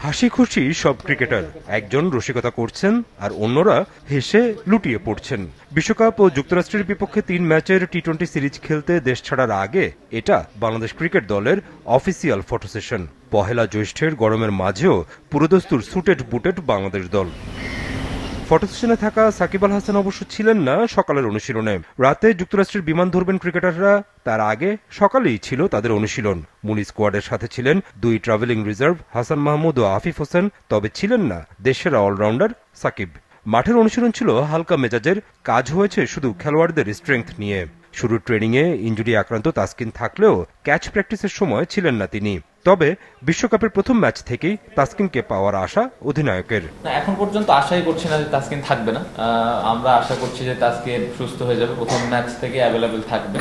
হাসি খুশি সব ক্রিকেটার, একজন রসিকতা করছেন আর অন্যরা হেসে লুটিয়ে পড়ছেন। বিশ্বকাপ ও যুক্তরাষ্ট্রের বিপক্ষে ৩ ম্যাচের টি-20 সিরিজ খেলতে দেশ ছাড়ার আগে এটা বাংলাদেশ ক্রিকেট দলের অফিসিয়াল ফটো সেশন। পহেলা জ্যৈষ্ঠের গরমের মাঝেও পুরোদস্তুর সুটেড বুটেড বাংলাদেশ দল। ফটো সেশনে থাকা সাকিব আল হাসান অবশ্য ছিলেন না সকালের অনুশীলনে। রাতে যুক্তরাষ্ট্রের বিমান ধরবেন ক্রিকেটাররা, তার আগে সকালেই ছিল তাদের অনুশীলন। মূল স্কোয়াডের সাথে ছিলেন 2 ট্রাভেলিং রিজার্ভ হাসান মাহমুদ ও আফিফ হোসেন, তবে ছিলেন না দেশের অলরাউন্ডার সাকিব। মাঠের অনুশীলন ছিল হালকা মেজাজের, কাজ হয়েছে শুধু খেলোয়াড়দের স্ট্রেংথ নিয়ে। শুরুর ট্রেনিংয়ে ইনজুরি আক্রান্ত তাসকিন থাকলেও ক্যাচ প্র্যাকটিসের সময় ছিলেন না তিনি। তবে বিশ্বকাপের প্রথম ম্যাচ থেকেই তাসকিনকে পাওয়ার আশা অধিনায়কের। এখন পর্যন্ত আশাই করছি না যে তাসকিন থাকবে না। আমরা আশা করছি যে তাসকিন সুস্থ হয়ে যাবে, প্রথম ম্যাচ থেকে অ্যাভেলেবেল থাকবে।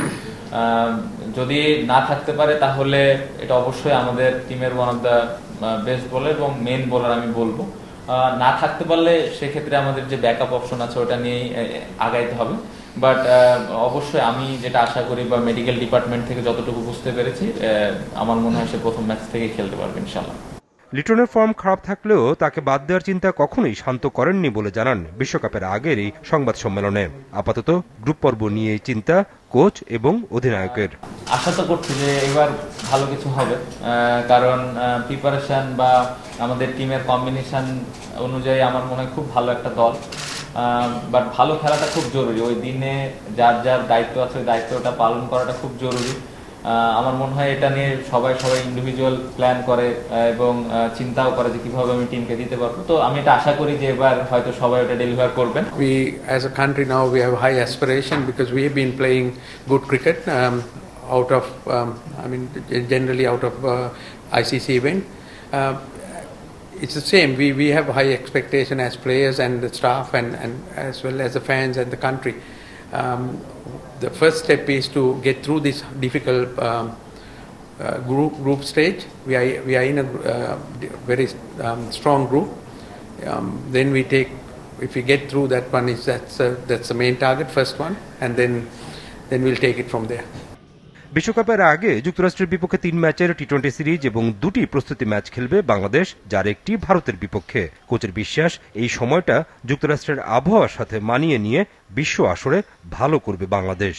যদি না থাকতে পারে তাহলে এটা অবশ্যই আমাদের টিমের one of the best bowler এবং মেন বোলার আমি বলবো। না থাকতে পারলে সেক্ষেত্রে আমাদের যে ব্যাকআপ অপশন আছে ওটা নিয়েই আগাইতে হবে। বাট অবশ্যই আমি যেটা আশা করি বা মেডিকেল ডিপার্টমেন্ট থেকে যতটুকু বুঝতে পেরেছি, আমার মনে হয় সে প্রথম ম্যাচ থেকে খেলতে পারবে ইনশাল্লাহ। লিটনের ফর্ম খারাপ থাকলেও তাকে বাদ দেওয়ার চিন্তা কখনোই শান্ত করেননি বলে জানান বিশ্বকাপের আগের এই সংবাদ সম্মেলনে। আপাতত গ্রুপ পর্ব নিয়ে চিন্তা কোচ এবং অধিনায়কের। আশা তো করছি যে এবার ভালো কিছু হবে, কারণ প্রিপারেশন বা আমাদের টিমের কম্বিনেশন অনুযায়ী আমার মনে হয় খুব ভালো একটা দল। বাট ভালো খেলাটা খুব জরুরি, ওই দিনে যার যার দায়িত্ব আছে ওই দায়িত্বটা পালন করাটা খুব জরুরি। আমার মনে হয় এটা নিয়ে সবাই ইন্ডিভিজুয়াল প্ল্যান করে এবং চিন্তাও করে যে কিভাবে আমি টিমকে দিতে পারবো। তো আমি এটা আশা করি যে এবার হয়তো সবাই ওটা ডেলিভার করবেন। We as a country now we have high aspiration because we have been playing good cricket out of generally out of ICC event. It's the same. We have high expectation as players and the staff and as well as the fans and the country. The first step is to get through this difficult group stage. We are in a very strong group. Then we take, if we get through that one, that's the main target, first one, and then we'll take it from there. বিশ্বকাপের আগে যুক্তরাষ্ট্রের বিপক্ষে 3 ম্যাচের টি-20 series এবং 2টি প্রস্তুতি match খেলবে বাংলাদেশ, যার একটি ভারতের বিপক্ষে। কোচের বিশ্বাস এই সময়টা যুক্তরাষ্ট্রের আবহাওয়ার সাথে মানিয়ে নিয়ে বিশ্ব আসরে ভালো করবে বাংলাদেশ।